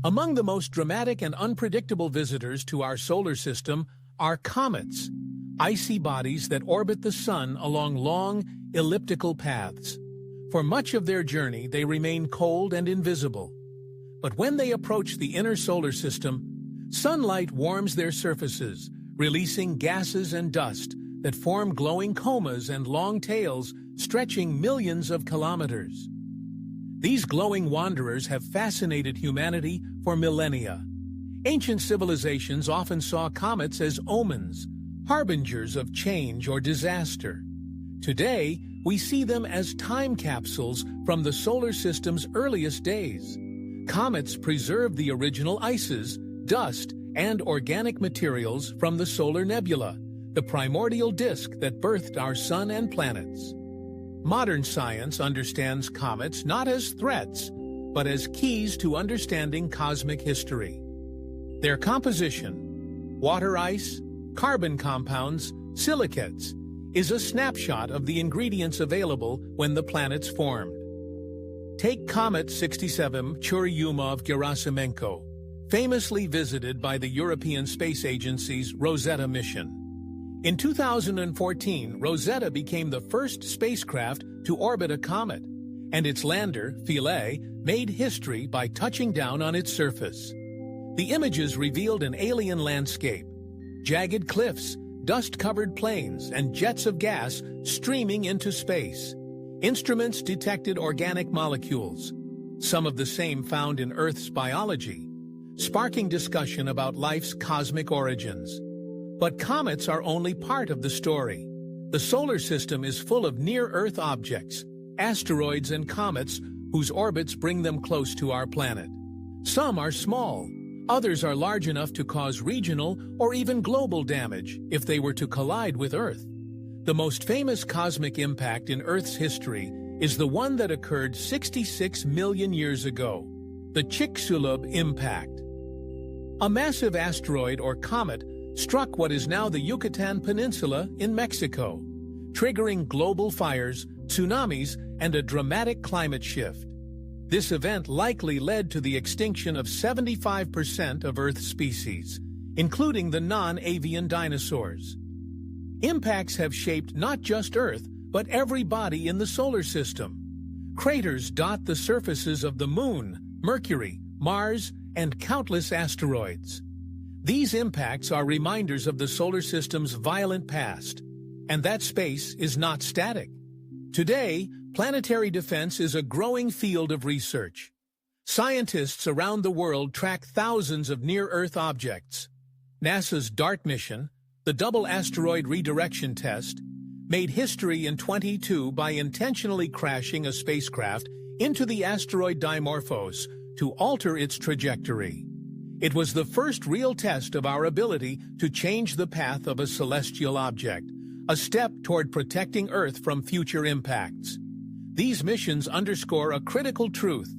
Among the most dramatic and unpredictable visitors to our solar system are comets, icy bodies that orbit the sun along long, elliptical paths. For much of their journey, they remain cold and invisible. But when they approach the inner solar system, sunlight warms their surfaces, releasing gases and dust that form glowing comas and long tails stretching millions of kilometers. These glowing wanderers have fascinated humanity for millennia. Ancient civilizations often saw comets as omens, harbingers of change or disaster. Today, we see them as time capsules from the solar system's earliest days. Comets preserve the original ices, dust, and organic materials from the solar nebula, the primordial disk that birthed our sun and planets. Modern science understands comets not as threats, but as keys to understanding cosmic history. Their composition, water ice, carbon compounds, silicates, is a snapshot of the ingredients available when the planets formed. Take Comet 67 Churyumov-Gerasimenko, famously visited by the European Space Agency's Rosetta mission. In 2014, Rosetta became the first spacecraft to orbit a comet, and its lander, Philae, made history by touching down on its surface. The images revealed an alien landscape, jagged cliffs, dust-covered plains, and jets of gas streaming into space. Instruments detected organic molecules, some of the same found in Earth's biology, sparking discussion about life's cosmic origins. But comets are only part of the story. The solar system is full of near-Earth objects, asteroids and comets whose orbits bring them close to our planet. Some are small, others are large enough to cause regional or even global damage if they were to collide with Earth. The most famous cosmic impact in Earth's history is the one that occurred 66 million years ago, the Chicxulub impact. A massive asteroid or comet struck what is now the Yucatan Peninsula in Mexico, triggering global fires, tsunamis, and a dramatic climate shift. This event likely led to the extinction of 75% of Earth's species, including the non-avian dinosaurs. Impacts have shaped not just Earth, but every body in the solar system. Craters dot the surfaces of the Moon, Mercury, Mars, and countless asteroids. These impacts are reminders of the solar system's violent past, and that space is not static. Today, planetary defense is a growing field of research. Scientists around the world track thousands of near-Earth objects. NASA's DART mission, the Double Asteroid Redirection Test, made history in 2022 by intentionally crashing a spacecraft into the asteroid Dimorphos to alter its trajectory. It was the first real test of our ability to change the path of a celestial object, a step toward protecting Earth from future impacts. These missions underscore a critical truth.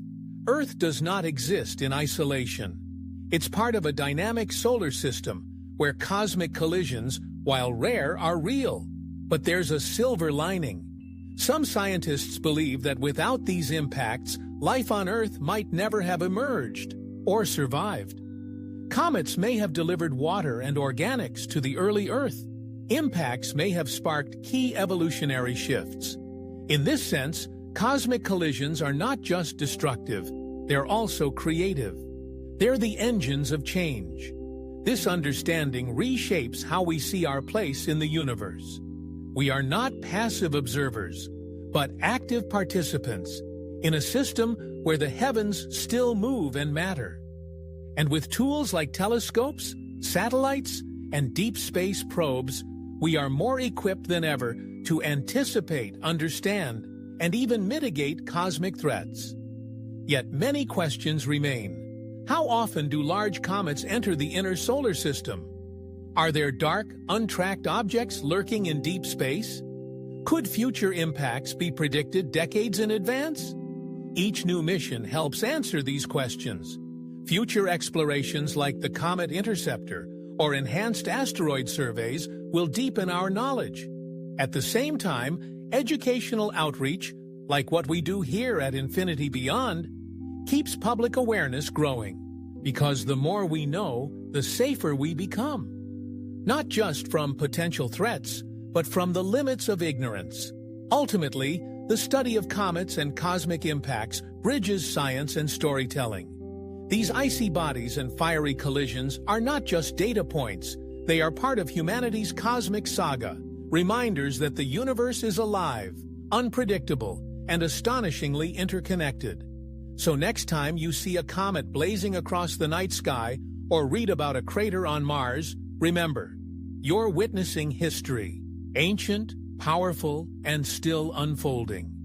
Earth does not exist in isolation. It's part of a dynamic solar system where cosmic collisions, while rare, are real. But there's a silver lining. Some scientists believe that without these impacts, life on Earth might never have emerged or survived. Comets may have delivered water and organics to the early Earth. Impacts may have sparked key evolutionary shifts. In this sense, cosmic collisions are not just destructive, they're also creative. They're the engines of change. This understanding reshapes how we see our place in the universe. We are not passive observers, but active participants in a system where the heavens still move and matter. And with tools like telescopes, satellites, and deep space probes, we are more equipped than ever to anticipate, understand, and even mitigate cosmic threats. Yet many questions remain. How often do large comets enter the inner solar system? Are there dark, untracked objects lurking in deep space? Could future impacts be predicted decades in advance? Each new mission helps answer these questions. Future explorations like the Comet Interceptor or enhanced asteroid surveys will deepen our knowledge. At the same time, educational outreach, like what we do here at Infinity Beyond, keeps public awareness growing. Because the more we know, the safer we become. Not just from potential threats, but from the limits of ignorance. Ultimately, the study of comets and cosmic impacts bridges science and storytelling. These icy bodies and fiery collisions are not just data points. They are part of humanity's cosmic saga, reminders that the universe is alive, unpredictable, and astonishingly interconnected. So next time you see a comet blazing across the night sky or read about a crater on Mars, remember, you're witnessing history, ancient, powerful, and still unfolding.